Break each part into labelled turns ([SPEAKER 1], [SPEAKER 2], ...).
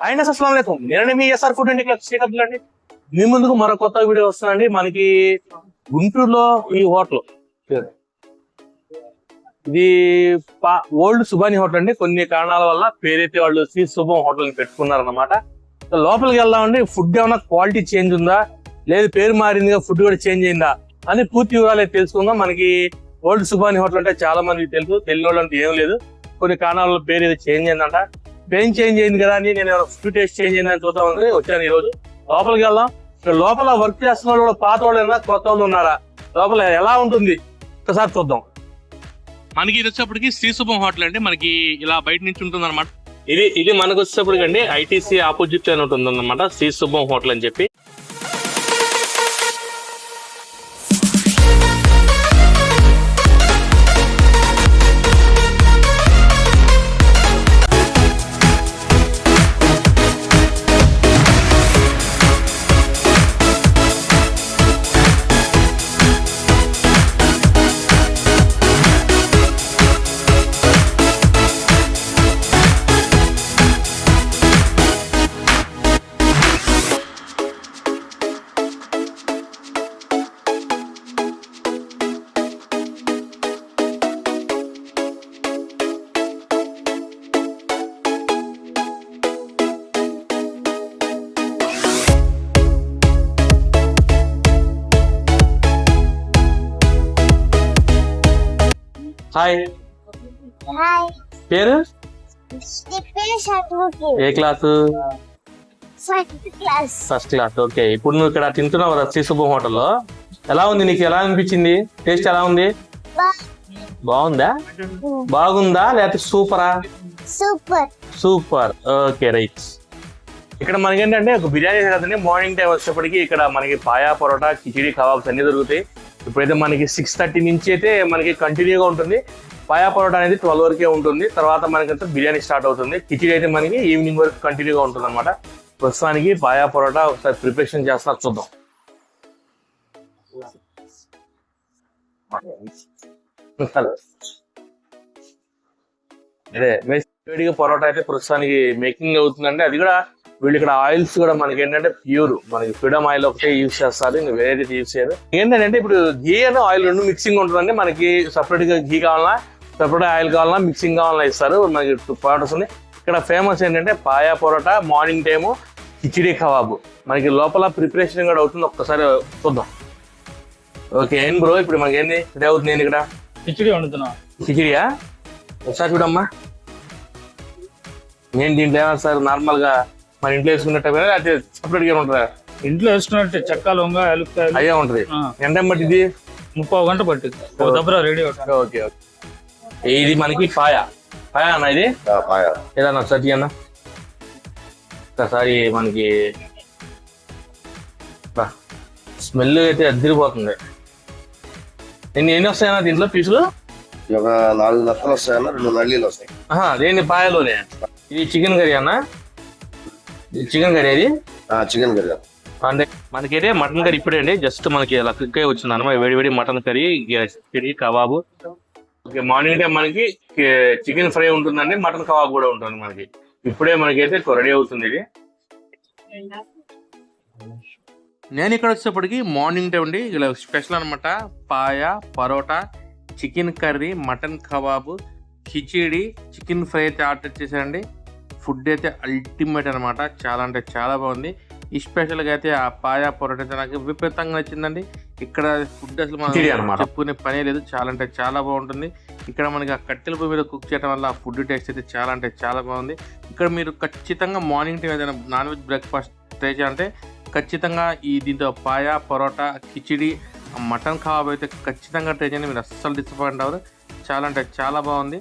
[SPEAKER 1] ఆయన అస్సలాముఅలైకుం. నేను మీ SR food అండి శ్రీకాకుళం అండి. మీ ముందుకు మరో కొత్త వీడియో వస్తుందండి. మనకి గుంటూరులో ఈ హోటల్ ఇది ఓల్డ్ సుబాని హోటల్ అండి. కొన్ని కారణాల వల్ల పేరైతే వాళ్ళు శ్రీ శుభం హోటల్ ని పెట్టుకున్నారన్నమాట. లోపలికి వెళ్దామండి. ఫుడ్ ఏమైనా క్వాలిటీ చేంజ్ ఉందా, లేదు పేరు మారిందిగా ఫుడ్ కూడా చేంజ్ అయిందా అని పూర్తి వివరాలు తెలుసుకుందాం. మనకి ఓల్డ్ సుబాని హోటల్ అంటే చాలా మందికి తెలుసు, తెలియని వాళ్ళు అంటే ఏం లేదు. కొన్ని కారణాల వల్ల పేరు ఏదో చేంజ్ అయిందంట. పేరు చేంజ్ అయింది కదా అని నేను ఫుడ్ టేస్ట్ చేంజ్ అయిందని చూద్దామని వచ్చాను ఈ రోజు. లోపలికి వెళ్దాం. లోపల వర్క్ చేస్తున్న వాళ్ళు పాత వాళ్ళు కొత్త వాళ్ళు ఉన్నారా, లోపల ఎలా ఉంటుంది ఒకసారి చూద్దాం. మనకి ఇది వచ్చేప్పటికి శ్రీ శుభం హోటల్ అండి. మనకి ఇలా బయట నుంచి ఉంటుంది అనమాట. ఇది మనకు వచ్చేప్పటికి అండి ఐటీసీ ఆపోజిట్ అని ఉంటుంది అనమాట, శ్రీ శుభం హోటల్ అని చెప్పి. హాయ్, పేరు? ఏ క్లాసు? First class. ఓకే, ఇప్పుడు నువ్వు ఇక్కడ తింటున్నావు కదా శ్రీ శుభం హోటల్లో. ఎలా ఉంది నీకు? ఎలా అనిపించింది? టేస్ట్ ఎలా ఉంది? బాగుందా? బాగుందా లేకపోతే సూపరా? సూపర్. Okay right. ఇక్కడ మనకి ఏంటంటే ఒక బిర్యానీ కదండి. మార్నింగ్ టైం వచ్చేప్పటికి ఇక్కడ మనకి పాయా పరోటా కిచిడి కబాబ్స్ అన్ని దొరుకుతాయి. ఇప్పుడైతే మనకి 6:30 నుంచి అయితే మనకి కంటిన్యూగా ఉంటుంది. పాయా పరోటా అనేది 12 వరకే ఉంటుంది. తర్వాత మనకైతే బిర్యానీ స్టార్ట్ అవుతుంది. కిచిడి అయితే మనకి ఈవినింగ్ వరకు కంటిన్యూగా ఉంటుంది అనమాట. ప్రస్తుతానికి పాయా పరోటా ఒకసారి ప్రిపరేషన్ చేస్తున్నా చూద్దాం. అదే వేడిగా పరోటా అయితే ప్రస్తుతానికి మేకింగ్ అవుతుందండి. అది కూడా వీళ్ళు ఇక్కడ ఆయిల్స్ కూడా మనకి ఏంటంటే ప్యూర్, మనకి ఫ్రీడమ్ ఆయిల్ ఒకటే యూజ్ చేస్తారు, ఇంకా వేరే యూజ్ చేయరు. ఏంటంటే ఇప్పుడు ఘీ అని ఆయిల్ రెండు మిక్సింగ్ ఉంటుందండి. మనకి సపరేట్ గా ఘీ కావాలన్నా, సపరేట్ ఆయిల్ కావాలన్నా, మిక్సింగ్ కావాలన్నా ఇస్తారు. మనకి పరోటాస్ ఉన్నాయి. ఇక్కడ ఫేమస్ ఏంటంటే paya parotta, morning time khichdi kebab. మనకి లోపల ప్రిపరేషన్ కూడా అవుతుంది. ఒక్కసారి చూద్దాం. ఓకే ఏం బ్రో, ఇప్పుడు మనకి ఏంది రెడీ అవుతుంది? నేను ఇక్కడ
[SPEAKER 2] కిచిడి వండుతున్నా.
[SPEAKER 1] కిచిడియా? ఒకసారి చూడమ్మా. నేను దీంట్లో ఏమన్నా సార్ నార్మల్ గా మన ఇంట్లో వేసుకున్నట్టు అయితే సపరేట్ గా ఉంటుందా?
[SPEAKER 2] ఇంట్లో వేసుకున్నట్టు చెక్క లొంగ ఎలుపుతాయి
[SPEAKER 1] అయ్యే ఉంటది. ఎంత పట్టింది?
[SPEAKER 2] 30 గంట పట్టింది. దబ్బరా రెడీ అవుతుంది.
[SPEAKER 1] Okay okay. ఇది మనకి పాయా అన్న. ఇది ఏదన్నా ఒకసారి అన్న ఒకసారి మనకి స్మెల్ అయితే అదిరిపోతుంది. ఎన్ని వస్తాయన్నా దీంట్లో పీసులు?
[SPEAKER 3] 4 నత్తలు వస్తాయన్న, 2 నల్లీలు వస్తాయి.
[SPEAKER 1] దేని పాయలోనే? ఇది చికెన్ కర్రీ అన్న? చికెన్ కర్రీ అది?
[SPEAKER 3] చికెన్ కర్రీ
[SPEAKER 1] అంటే మనకైతే మటన్ కర్రీ ఇప్పుడే అండి జస్ట్ మనకి అలా క్విక్ అయి వచ్చింది అనమాట. వేడి mutton curry, khichdi kebab. Okay, morning time మనకి చికెన్ ఫ్రై ఉంటుందండి, మటన్ కబాబ్ కూడా ఉంటుంది మనకి. ఇప్పుడే మనకైతే రెడీ అవుతుంది ఇది. నేను ఇక్కడ వచ్చేప్పటికి మార్నింగ్ టైం అండి. ఇలా స్పెషల్ అనమాట. Paya parotta, chicken curry, mutton kebab, khichdi, chicken fry అయితే ఆర్డర్ చేశానండి. ఫుడ్ అయితే అల్టిమేట్ అనమాట. చాలా అంటే చాలా బాగుంది. ఈ స్పెషల్గా అయితే ఆ పాయా పరోటా అయితే నాకు విపరీతంగా నచ్చిందండి. ఇక్కడ ఫుడ్ అసలు మనం చెప్పుకునే పనే లేదు, చాలా అంటే చాలా బాగుంటుంది. ఇక్కడ మనకి ఆ కట్టెల పొయ్యి మీద కుక్ చేయడం వల్ల ఆ ఫుడ్ టేస్ట్ అయితే చాలా అంటే చాలా బాగుంది. ఇక్కడ మీరు ఖచ్చితంగా మార్నింగ్ టైం ఏదైనా నాన్ వెజ్ బ్రేక్ఫాస్ట్ ట్రై చేయాలంటే ఖచ్చితంగా దీంతో పాయా పరోటా, కిచిడి, మటన్ కబాబ్ అయితే ఖచ్చితంగా ట్రై చేయండి. మీరు అస్సలు డిసప్పాయింట్ అవ్వరు. చాలా అంటే చాలా బాగుంది.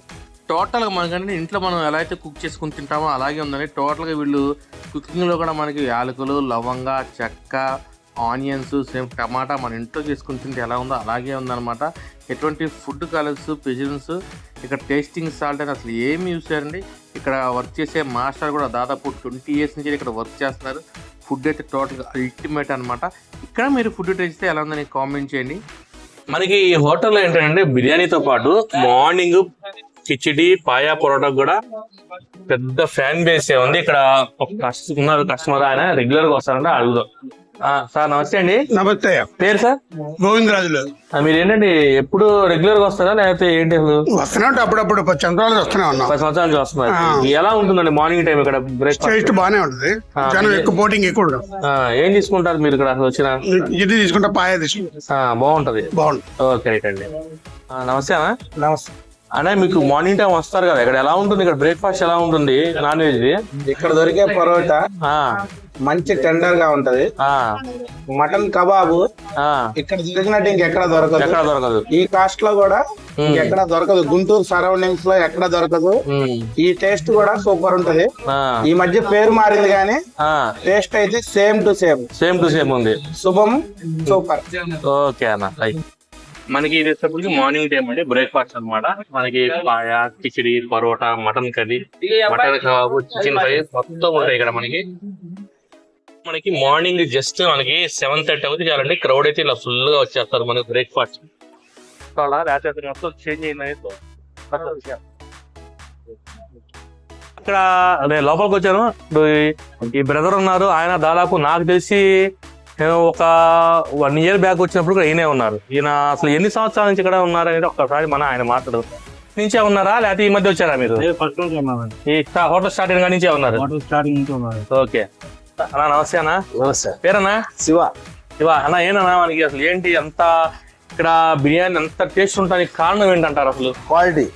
[SPEAKER 1] టోటల్గా మనకంటే ఇంట్లో మనం ఎలా అయితే కుక్ చేసుకుని తింటామో అలాగే ఉందండి. టోటల్గా వీళ్ళు కుకింగ్లో కూడా మనకి యాలకులు, లవంగ, చెక్క, ఆనియన్స్, సేమ్ టమాటా మన ఇంట్లో చేసుకుని తింటే ఎలా ఉందో అలాగే ఉందన్నమాట. ఎటువంటి ఫుడ్ కలర్స్, ప్రిజన్స్, ఇక్కడ టేస్టింగ్ సాల్ట్ అని అసలు ఏమి యూజ్ చేయండి. ఇక్కడ వర్క్ చేసే మాస్టర్ కూడా దాదాపు 20 years నుంచి ఇక్కడ వర్క్ చేస్తున్నారు. ఫుడ్ అయితే టోటల్గా అల్టిమేట్ అనమాట. ఇక్కడ మీరు ఫుడ్ టేస్ట్ ఎలా ఉందని కామెంట్ చేయండి. మనకి ఈ హోటల్లో ఏంటంటే బిర్యానీతో పాటు మార్నింగ్ కిచిడి పాయా పొరోటా కూడా పెద్ద ఫ్యాన్ బేస్ ఉంది ఇక్కడ. ఒక కస్టమర్ ఆయన రెగ్యులర్ గా వస్తారంటే అడుగుదాం. సార్ నమస్తే అండి.
[SPEAKER 4] నమస్తే.
[SPEAKER 1] పేరు సార్?
[SPEAKER 4] గోవిందరాజులు.
[SPEAKER 1] మీరు ఏంటండి ఎప్పుడు రెగ్యులర్ గా వస్తారా లేకపోతే ఏంటి?
[SPEAKER 4] వస్తున్నట్టు అప్పుడప్పుడు 10 సంవత్సరాలు వస్తూనే ఉన్నాం.
[SPEAKER 1] 10 సంవత్సరాల నుంచి వస్తున్నారు. ఎలా ఉంటుందండి మార్నింగ్ టైం ఇక్కడ బ్రేక్ఫాస్ట్?
[SPEAKER 4] టేస్ట్ బాగానే ఉంటుంది. జనం ఎక్కువ బోటింగ్ ఎక్కువ ఉంటుంది.
[SPEAKER 1] ఏం తీసుకుంటారు మీరు ఇక్కడ అసలు వచ్చిన?
[SPEAKER 4] ఇది తీసుకుంటా, పాయ తీసుకుంటా.
[SPEAKER 1] బాగుంటది.
[SPEAKER 4] బాగుంటుంది.
[SPEAKER 1] ఓకే రైట్ అండి. నమస్తే అన్న.
[SPEAKER 4] నమస్తే
[SPEAKER 1] అన్న, మీకు మార్నింగ్ టైం వస్తారు కదా, ఇక్కడ ఎలా ఉంటుంది? ఇక్కడ బ్రేక్ఫాస్ట్ ఎలా ఉంటుంది? నాన్ వెజ్
[SPEAKER 5] ఇక్కడ దొరికే పరోటా మంచి టెండర్ గా ఉంటది. మటన్ కబాబు ఇక్కడ దొరికినట్టు ఇంకెక్కడ దొరకదు. ఈ కాస్ట్ లో కూడా ఎక్కడ దొరకదు. గుంటూరు సరౌండింగ్స్ లో ఎక్కడ దొరకదు. ఈ టేస్ట్ కూడా సూపర్ ఉంటది. ఈ మధ్య పేరు మారింది కానీ టేస్ట్ అయితే సేమ్ టు సేమ్
[SPEAKER 1] ఉంది.
[SPEAKER 5] శుభం సూపర్.
[SPEAKER 1] ఓకే అన్న. మనకి ఇది వచ్చేప్పటికి మార్నింగ్ టైం అండి, బ్రేక్ఫాస్ట్ అన్నమాట. మనకి paya, khichdi, paratha, mutton curry, mutton kebab, chicken fry మొత్తం ఉంటాయి ఇక్కడ మనకి మార్నింగ్ జస్ట్ మనకి 7:30 అవుతుంది చాలండి. క్రౌడ్ అయితే ఇలా ఫుల్ గా వచ్చేస్తారు మనకి బ్రేక్ఫాస్ట్. చేంజ్ అక్కడ నేను లోపలికి వచ్చాను. ఈ బ్రదర్ ఉన్నారు, ఆయన దాదాపు నాకు తెలిసి నేను ఒక 1 year బ్యాక్ వచ్చినప్పుడు కూడా ఈయనే ఉన్నారు. ఈయన అసలు ఎన్ని సంవత్సరాల నుంచి ఇక్కడ ఉన్నారు అనేది ఒక్కసారి ఆయన మాట్లాడు. నుంచే ఉన్నారా లేకపోతే ఈ మధ్య వచ్చారా మీరు? ఈ హోటల్ స్టార్టింగ్ నుంచే ఉన్నారు? ఓకే అన్నా, నమస్తే అన్న.
[SPEAKER 3] నమస్తే.
[SPEAKER 1] పేరన్నా?
[SPEAKER 3] శివ.
[SPEAKER 1] అన్న, ఏనన్నా మనకి అసలు ఏంటి అంత ఇక్కడ బిర్యానీ అంత టేస్ట్ ఉండడానికి కారణం ఏంటంటారు? అసలు
[SPEAKER 3] క్వాలిటీ.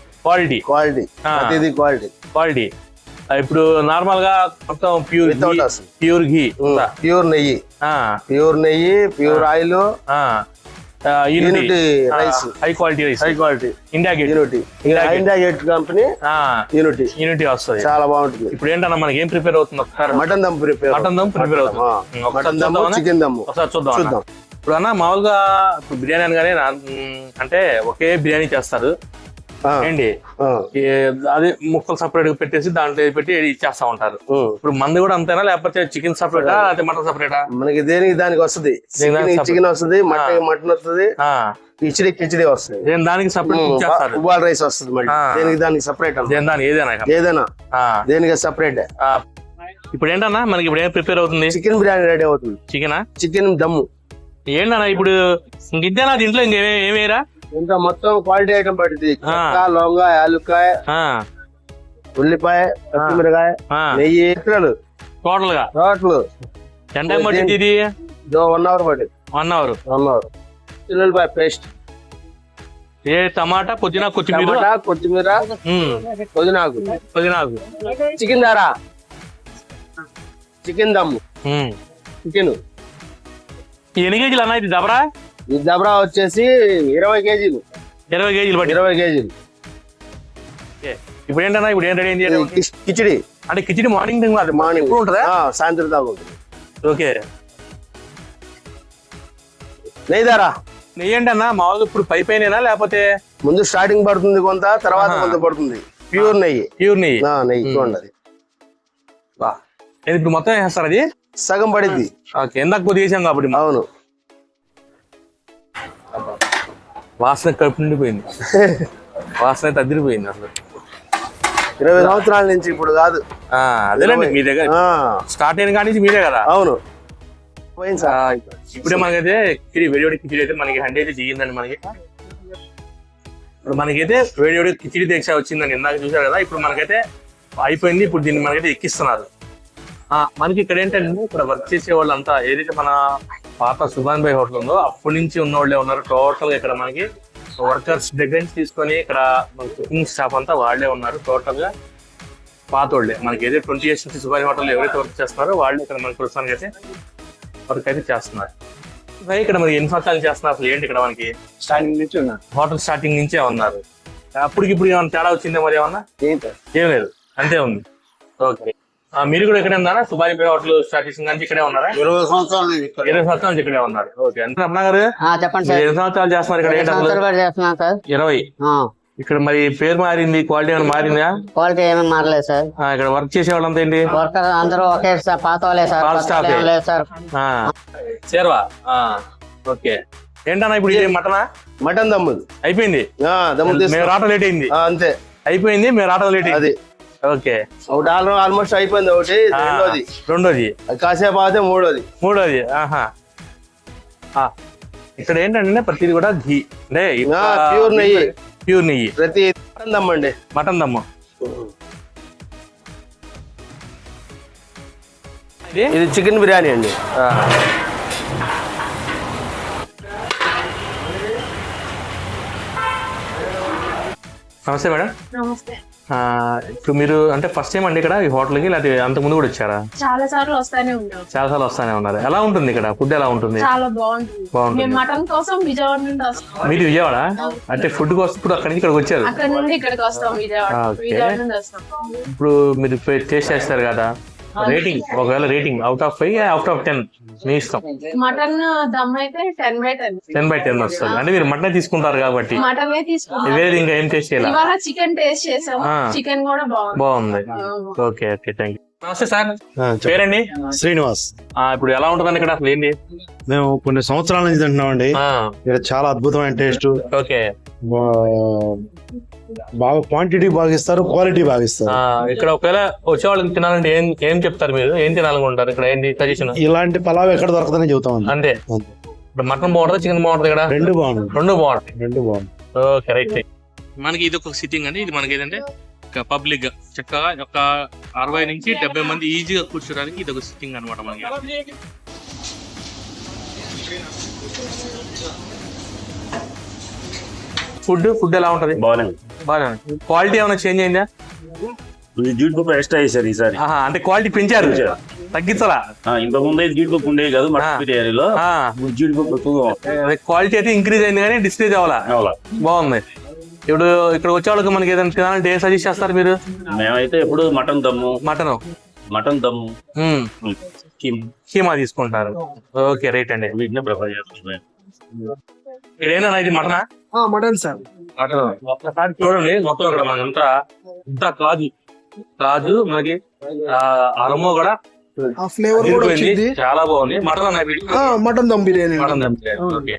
[SPEAKER 1] ఇప్పుడు నార్మల్ గా మొత్తం ప్యూర్ ఘీ,
[SPEAKER 3] ప్యూర్ నెయ్యి, pure oil, rice,
[SPEAKER 1] high quality India
[SPEAKER 3] gate company
[SPEAKER 1] unity వస్తుంది.
[SPEAKER 3] చాలా బాగుంటుంది.
[SPEAKER 1] ఇప్పుడు ఏంటన్నా మనకి ఏం ప్రిపేర్ అవుతుంది?
[SPEAKER 3] మటన్ దమ్ ప్రిపేర్ అవుతుంది. చికెన్ దమ్
[SPEAKER 1] ఒకసారి చూద్దాం. ఇప్పుడు అన్న మామూలుగా ఇప్పుడు బిర్యానీ అనగానే అంటే ఒకే బిర్యానీ చేస్తారు ఏంటి, అది ముక్కలు సపరేట్ గా పెట్టేసి దాంట్లో పెట్టి ఇచ్చేస్తా ఉంటారు. ఇప్పుడు మంది కూడా అంతేనా లేకపోతే చికెన్ సపరేటా లేకపోతే మటన్ సపరేటా?
[SPEAKER 3] మనకి దానికి వస్తుంది. చికెన్ వస్తుంది, మటన్ వస్తుంది, కిచిడి వస్తుంది.
[SPEAKER 1] దానికి సపరేట్ ఇచ్చేస్తారు.
[SPEAKER 3] ఉబాల్ రైస్ వస్తుంది. దానికి సపరేట్. ఏదైనా దేనికి సపరేట్.
[SPEAKER 1] ఇప్పుడు ఏంటన్నా మనకి ఇప్పుడు ఏం ప్రిపేర్ అవుతుంది?
[SPEAKER 3] చికెన్ బిర్యానీ రెడీ అవుతుంది. చికెన్ దమ్ము.
[SPEAKER 1] ఏంటన్నా ఇప్పుడు ఇంకేనా దీంట్లో ఇంకేమేరా?
[SPEAKER 3] ఇంకా మొత్తం క్వాలిటీ ఐటమ్ పడుతుంది. లవంగా, యాలుక్కాయ, ఉల్లిపాయ, పచ్చిమిరకాయ, నెయ్యి,
[SPEAKER 1] టోటల్ గా ఎంత టైం పట్టింది ఇది?
[SPEAKER 3] 1 hour పట్టింది.
[SPEAKER 1] 1 hour.
[SPEAKER 3] ఉల్లిపాయ పేస్ట్,
[SPEAKER 1] టమాటా, కొత్తిమీర, పుదీనాకు,
[SPEAKER 3] చికెన్ దారా, చికెన్ దమ్ము, చికెన్.
[SPEAKER 1] ఎన్ని కేజీలు అన్న ఇది దబరా?
[SPEAKER 3] ఈ దబరా వచ్చేసి 20 కేజీలు.
[SPEAKER 1] 20 కేజీలు పట్టి
[SPEAKER 3] 20 కేజీలు.
[SPEAKER 1] ఇప్పుడు ఏంటన్నా ఇప్పుడు ఏం రెడీ అయింది?
[SPEAKER 3] కిచిడి.
[SPEAKER 1] అంటే కిచిడి మార్నింగ్
[SPEAKER 3] ఉంటుందా? సాయంత్రం దాకా ఉంటుంది.
[SPEAKER 1] ఓకే.
[SPEAKER 3] నెయ్యి దారా?
[SPEAKER 1] నెయ్యి ఏంటన్నా మామూలుగా ఇప్పుడు పైపైనా లేకపోతే
[SPEAKER 3] ముందు స్టార్టింగ్ పడుతుంది కొంత, తర్వాత కొంత పడుతుంది. ప్యూర్ నెయ్యి. నెయ్యి చూడండి.
[SPEAKER 1] ఇప్పుడు మొత్తం వేస్తారు, అది
[SPEAKER 3] సగం పడింది.
[SPEAKER 1] ఓకే, ఎందాక కొద్ది వేసాం కాబట్టి.
[SPEAKER 3] అవును.
[SPEAKER 1] వాసన కడుపు నిండిపోయింది. వాసన తద్దిరిపోయింది అసలు.
[SPEAKER 3] 20 సంవత్సరాల నుంచి ఇప్పుడు కాదు.
[SPEAKER 1] అదేనండి మీ దగ్గర స్టార్ట్ అయిన కానీ మీరే కదా?
[SPEAKER 3] అవును.
[SPEAKER 1] ఇప్పుడే మనకైతే వేడివేడి కిచిడి అయితే మనకి 100 అయితే దిగిందండి. మనకి ఇప్పుడు మనకైతే వేడివేడి కిచిడి దీక్ష వచ్చిందండి. ఇందాక చూసారు కదా. ఇప్పుడు మనకైతే అయిపోయింది. ఇప్పుడు దీన్ని మనకైతే ఎక్కిస్తున్నారు. మనకి ఇక్కడ ఏంటంటే ఇక్కడ వర్క్ చేసే వాళ్ళు అంతా ఏదైతే మన పాత సుభాన్ భాయ్ హోటల్ ఉందో అప్పటి నుంచి ఉన్న వాళ్ళే ఉన్నారు. టోటల్ గా ఇక్కడ మనకి వర్కర్స్ దగ్గర నుంచి తీసుకొని ఇక్కడ కుకింగ్ స్టాఫ్ అంతా వాళ్ళే ఉన్నారు. టోటల్ గా పాత వాళ్ళే. మనకి ఏదైతే 20 years నుంచి సుభాన్ హోటల్ ఎవరైతే వర్క్ చేస్తున్నారో వాళ్ళే ఇక్కడ మనకి ప్రస్తుతానికి అయితే వర్క్ అయితే చేస్తున్నారు. ఇక్కడ మరి ఎన్ని సంవత్సరాలు చేస్తున్నారు అసలు ఏంటి ఇక్కడ మనకి?
[SPEAKER 5] స్టార్టింగ్ నుంచి ఉన్నారు.
[SPEAKER 1] హోటల్ స్టార్టింగ్ నుంచే ఉన్నారు. అప్పటికి ఇప్పుడు ఏమైనా తేడా వచ్చిందే మరి? ఏమన్నా ఏం లేదు, అంతే ఉంది. ఓకే. మీరు కూడా ఇక్కడే ఉన్నారా? సుభాన్ భాయ్ హోటల్ స్టార్ట్ చేసిన నుంచి ఇక్కడే ఉన్నారా?
[SPEAKER 4] 20 సంవత్సరాల
[SPEAKER 1] నుంచి ఇక్కడే ఉన్నారు. ఓకే. అంటే రమణ గారు
[SPEAKER 6] చెప్పండి సార్.
[SPEAKER 1] 20 సంవత్సరాలు చేస్తున్నారు ఇక్కడ? 20. ఇక్కడ మరి పేరు మారింది, క్వాలిటీ ఏమైనా మారిందా?
[SPEAKER 6] క్వాలిటీ ఏమైనా మారలేదు సార్.
[SPEAKER 1] ఇక్కడ వర్క్ చేసే వాళ్ళంతా ఏంటి?
[SPEAKER 6] వర్కర్ అందరూ ఒకే సార్, పాత వాళ్ళే సార్.
[SPEAKER 1] చేరవా? ఓకే. ఏంటన్నా ఇప్పుడు ఇది మటనా?
[SPEAKER 3] మటన్ దమ్ము
[SPEAKER 1] అయిపోయింది. మేము రావటం లేట్ అయింది.
[SPEAKER 3] అంతే.
[SPEAKER 1] అయిపోయింది మీరు ఆటో లేట్
[SPEAKER 3] అది
[SPEAKER 1] ఓకే
[SPEAKER 3] ఒకటి ఆల్మోస్ట్ అయిపోయింది. ఒకటి
[SPEAKER 1] రెండోది
[SPEAKER 3] అది కాసేపు ఆగితే
[SPEAKER 1] మూడోది ఆహా ఇక్కడ ఏంటంటే ప్రతిది కూడా ఘీ అంటే ప్యూర్ నెయ్యి
[SPEAKER 3] ప్రతి దమ్మండి
[SPEAKER 1] మటన్ దమ్ము.
[SPEAKER 3] ఇది చికెన్ బిర్యానీ అండి.
[SPEAKER 1] నమస్తే మేడం.
[SPEAKER 7] నమస్తే.
[SPEAKER 1] ఇప్పుడు మీరు అంటే ఫస్ట్ టైం అండి ఇక్కడ ఈ హోటల్కి లేకపోతే అంత ముందు కూడా వచ్చారా?
[SPEAKER 7] చాలా సార్లు వస్తానే ఉన్నారు.
[SPEAKER 1] ఎలా ఉంటుంది ఇక్కడ ఫుడ్? ఎలా ఉంటుంది?
[SPEAKER 7] చాలా బాగుంటుంది. మేము మటన్ కోసం విజయవాడ నుండి వస్తాం.
[SPEAKER 1] మీరు విజయవాడ అంటే ఫుడ్ కోసం ఇప్పుడు అక్కడి నుంచి ఇక్కడికి వచ్చారు?
[SPEAKER 7] అక్కడ నుండి ఇక్కడికి వస్తాం. విజయవాడ నుండి వస్తాం.
[SPEAKER 1] ఇప్పుడు మీరు టేస్ట్ చేస్తారు కదా, రేటింగ్ ఒకవేళ rating out of 5 out of 10 మీ ఇష్టం.
[SPEAKER 7] మటన్ దమ్ అయితే 10/10
[SPEAKER 1] 10/10 వస్తుంది. అంటే మీరు మటన్ తీసుకుంటారు కాబట్టి
[SPEAKER 7] మటన్ తీసుకుంటాం.
[SPEAKER 1] వేరే ఇంకా ఏం టేస్ట్ చేయాలి?
[SPEAKER 7] ఇవాళ చికెన్ టేస్ట్ చేసాం. చికెన్ కూడా
[SPEAKER 1] బాగుంది. Okay thank you. నమస్తే సార్, పేరండి?
[SPEAKER 8] శ్రీనివాస్.
[SPEAKER 1] ఇప్పుడు ఎలా ఉంటుందండి ఇక్కడ? అసలు ఏంటి?
[SPEAKER 8] మేము కొన్ని సంవత్సరాల నుంచి తింటున్నామండి. ఇక్కడ చాలా అద్భుతమైన టేస్ట్.
[SPEAKER 1] ఓకే,
[SPEAKER 8] బాగా క్వాంటిటీ బాగా ఇస్తారు, క్వాలిటీ బాగా ఇస్తారు.
[SPEAKER 1] ఇక్కడ ఒకవేళ వచ్చేవాళ్ళకి తినాలంటే ఏం చెప్తారు మీరు? ఏం తినాలనుకుంటారు ఇక్కడ? ఏంటి సజెషన్?
[SPEAKER 8] ఇలాంటి పలావ్ ఎక్కడ దొరకదని చెబుతాం.
[SPEAKER 1] అంతే. ఇప్పుడు మటన్ బాగుంటుంది, చికెన్ బాగుంటుంది ఇక్కడ?
[SPEAKER 8] రెండు బాగుంటాయి.
[SPEAKER 1] Okay right. మనకి ఇది ఒక సిట్టింగ్ అండి. ఇది మనకి ఏంటంటే పబ్లిక్ గా చక్కగా ఒక 60 నుంచి 70 మంది ఈజీగా కూర్చోడానికి ఇది ఒక సిట్టింగ్ అనమాట మనకి. ఫుడ్ ఎలా ఉంటది? బాగానే. క్వాలిటీ ఏమైనా చేంజ్ అయిందా?
[SPEAKER 9] జీడిపప్పు ఎక్స్ట్రా చేశారు ఈసారి.
[SPEAKER 1] అంటే క్వాలిటీ పెంచారు, తగ్గించాలా?
[SPEAKER 9] ఇంతకు ముందు జీడిపప్పు ఉండేది కాదు మటన్ బిర్యానీలో, జీడిపప్పు ఎక్కువగా.
[SPEAKER 1] క్వాలిటీ అయితే ఇంక్రీజ్ అయింది కానీ డిస్ప్లేజ్ అవ్వాలా? బాగుంది. ఇప్పుడు ఇక్కడ వచ్చే వాళ్ళకి మనకి ఏదైనా తినాలంటే ఏం సజెస్ట్ చేస్తారు మీరు?
[SPEAKER 9] మేమైతే ఎప్పుడు మటన్ దమ్ము
[SPEAKER 1] కీమా తీసుకుంటారు. ఓకే రైట్ అండి.
[SPEAKER 9] వీటిని ప్రిఫర్ చేస్తున్నాం.
[SPEAKER 1] ఇదేనా ఇది మటనా?
[SPEAKER 4] Mutton sir.
[SPEAKER 1] ఒక్కసారి చూడండి, మొత్తం ఇక్కడ మనకంతా ఇంత కాజు మనకి అరమో కూడా చాలా బాగుంది.
[SPEAKER 4] మటన్ దమ్ బిర్యానీ.
[SPEAKER 1] ఓకే,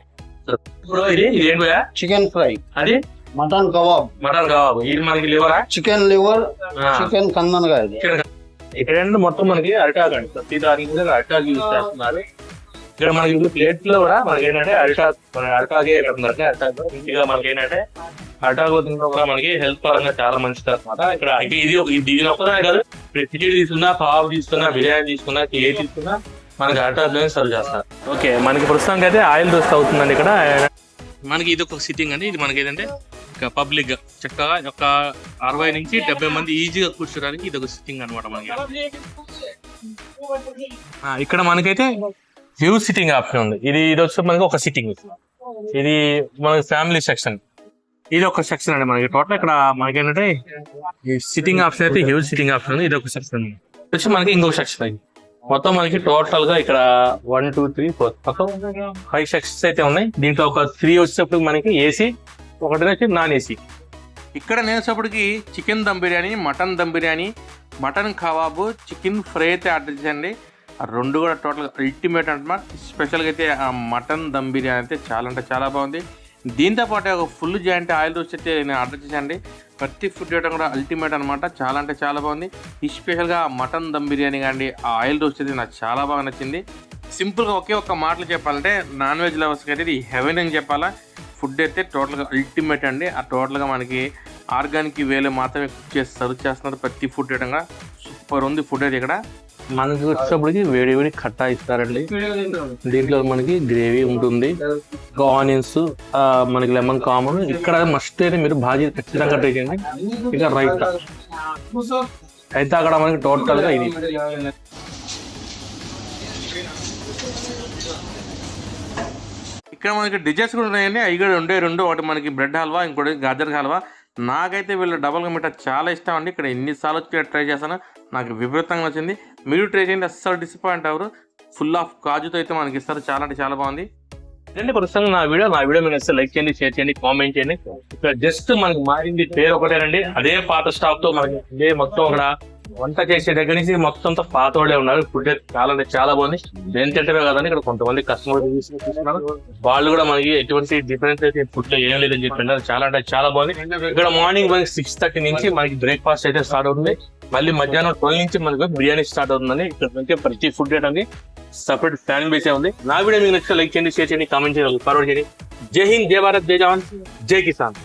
[SPEAKER 1] ఇప్పుడు ఇది ఏంటి?
[SPEAKER 6] చికెన్ ఫ్రై,
[SPEAKER 1] అది
[SPEAKER 6] మటన్ కబాబ్.
[SPEAKER 1] ఇది మనకి లివరా?
[SPEAKER 6] చికెన్ లివర్, చికెన్ కందనగా.
[SPEAKER 1] ఇక్కడ ఏంటంటే మొత్తం మనకి అరిటాక్ అండి, ప్రతి దానికి అరిటాక్ యూజ్ చేస్తున్నారు. ఇక్కడ మనకి ప్లేట్ లో కూడా మనకి ఏంటంటే అరిటాకే పెడుతున్నారు. అరిటాక్ ఇంకా మనకి ఏంటంటే అరిటాక్ కూడా మనకి హెల్త్ పరంగా చాలా మంచిది అనమాట. ఇక్కడ ఇది ఒక్కదానే కాదు, కిచిడి తీసుకున్నా, పావు తీసుకున్నా, బిర్యానీ తీసుకున్నా, ఏ తీసుకున్నా మనకి అరిటాక్ సర్వ్ చేస్తారు. ఓకే, మనకి ప్రస్తుతానికి అయితే ఆయిల్ రోస్ట్ అవుతుందండి ఇక్కడ. మనకి ఇది ఒక సిట్టింగ్ అండి. ఇది మనకి ఏంటంటే పబ్లిక్ గా చక్కగా ఒక 60 నుంచి 70 మంది ఈజీగా కూర్చోడానికి ఇది ఒక సిట్టింగ్ అనమాట మనకి. ఇక్కడ మనకైతే హ్యూజ్ సిట్టింగ్ ఆప్షన్ ఉంది. ఇది వచ్చి మనకి ఒక సిట్టింగ్. ఇది మనకి ఫ్యామిలీ సెక్షన్. ఇది ఒక సెక్షన్ అండి మనకి. టోటల్ ఇక్కడ మనకి ఏంటంటే సిట్టింగ్ ఆప్షన్ అయితే హ్యూజ్ సిట్టింగ్ ఆప్షన్ ఉంది. ఇది ఒక సెక్షన్ వచ్చి మనకి ఇంకొక సెక్షన్ అయింది. మొత్తం మనకి టోటల్ గా ఇక్కడ 1 2 3 4 5 సెక్షన్స్ అయితే ఉన్నాయి. దీంట్లో ఒక 3 వచ్చేటప్పుడు మనకి ఏసీ, ఒకటి వచ్చి నాన్ ఏసీ. ఇక్కడ నేను వచ్చేప్పటికి chicken dum biryani, mutton dum biryani, mutton kebab, chicken fry అయితే ఆర్డర్ చేయండి. ఆ రెండు కూడా టోటల్ అల్టిమేట్ అంటున్నారు. స్పెషల్గా అయితే ఆ మటన్ దమ్ బిర్యానీ అయితే చాలా అంటే చాలా బాగుంది. దీంతో పాటు ఒక ఫుల్ జాయింట్ ఆయిల్ రోస్ట్ అయితే నేను ఆర్డర్ చేశానండి. ప్రతి ఫుడ్ ఐటమ్ కూడా అల్టిమేట్ అనమాట. చాలా అంటే చాలా బాగుంది. ఎస్పెషల్గా మటన్ దమ్ బిర్యానీ కానీ ఆ ఆయిల్ రోస్ట్ అయితే నాకు చాలా బాగా నచ్చింది. సింపుల్గా ఒకే ఒక్క మాటలు చెప్పాలంటే నాన్ వెజ్ లవర్స్కి అయితే ఇది హెవెన్ అని చెప్పాలా. ఫుడ్ అయితే టోటల్గా అల్టిమేట్ అండి. ఆ టోటల్గా మనకి ఆర్గానిక్ వేలో మాత్రమే కుక్ చేసి సర్వ్ చేస్తున్నారు. ప్రతి ఫుడ్ ఐటమ్ కూడా సూపర్ ఉంది ఫుడ్ అయితే. ఇక్కడ మనకి వచ్చేప్పటికి వేడి కట్టా ఇస్తారండి. దీంట్లో మనకి గ్రేవీ ఉంటుంది, ఆనియన్స్, మనకి లెమన్ కామన్. ఇక్కడ మస్ట్ అయితే మీరు భాజీ ఖచ్చితంగా ట్రై చేయండి. ఇక రైట్ అయితే అక్కడ మనకి టోటల్ గా ఇది ఇక్కడ మనకి డిజర్ట్స్ కూడా ఉన్నాయండి. అవి కూడా రెండు. ఒకటి మనకి బ్రెడ్ హల్వా, ఇంకోటి గాజర్ హల్వా. నాకైతే వీళ్ళు డబల్ గా మిఠా చాలా ఇష్టం అండి. ఇక్కడ ఎన్నిసార్లు వచ్చి ట్రై చేస్తాను, నాకు విపరీతంగా వచ్చింది. మీరు ట్రై చేయండి, అస్సలు డిసప్పాయింట్ అవ్వరు. ఫుల్ ఆఫ్ కాజుతో అయితే మనకి ఇస్తారు. చాలా అంటే చాలా బాగుంది. ఏంటంటే ప్రస్తుతం నా వీడియో మీరు వస్తే లైక్ చేయండి, షేర్ చేయండి, కామెంట్ చేయండి. ఇక్కడ జస్ట్ మనకి మారింది పేరు ఒకటేనండి. అదే పాత స్టాక్ తో మనకి ఇదే మొత్తం అక్కడ వంట చేసే దగ్గర నుంచి మొత్తం అంతా పాత వాళ్ళే ఉన్నారు. ఫుడ్ చాలా అంటే చాలా బాగుంది. నేను తింటమే కాదని ఇక్కడ కొంతమంది కస్టమర్ వాళ్ళు కూడా మనకి ఎటువంటి డిఫరెన్స్ అయితే ఫుడ్ లో ఏం లేదని చెప్పినారు. చాలా అంటే చాలా బాగుంది. ఇక్కడ మార్నింగ్ మనకి 6:30 నుంచి మనకి బ్రేక్ఫాస్ట్ అయితే స్టార్ట్ అవుతుంది. మళ్ళీ మధ్యాహ్నం 12 నుంచి మనకి బిర్యానీ స్టార్ట్ అవుతుందని ఇక్కడ నుంచి ప్రతి ఫుడ్ ఐటమ్కి సపరేట్ ఫ్యాన్ బేస్ ఉంది. నా వీడియో మీకు నచ్చితే లైక్ చేయండి, షేర్ చేయండి, కామెంట్ చేయండి, ఫార్వర్డ్ చేయండి. జై హింద్, జై భారత్, జై జవాన్, జై కిసాన్.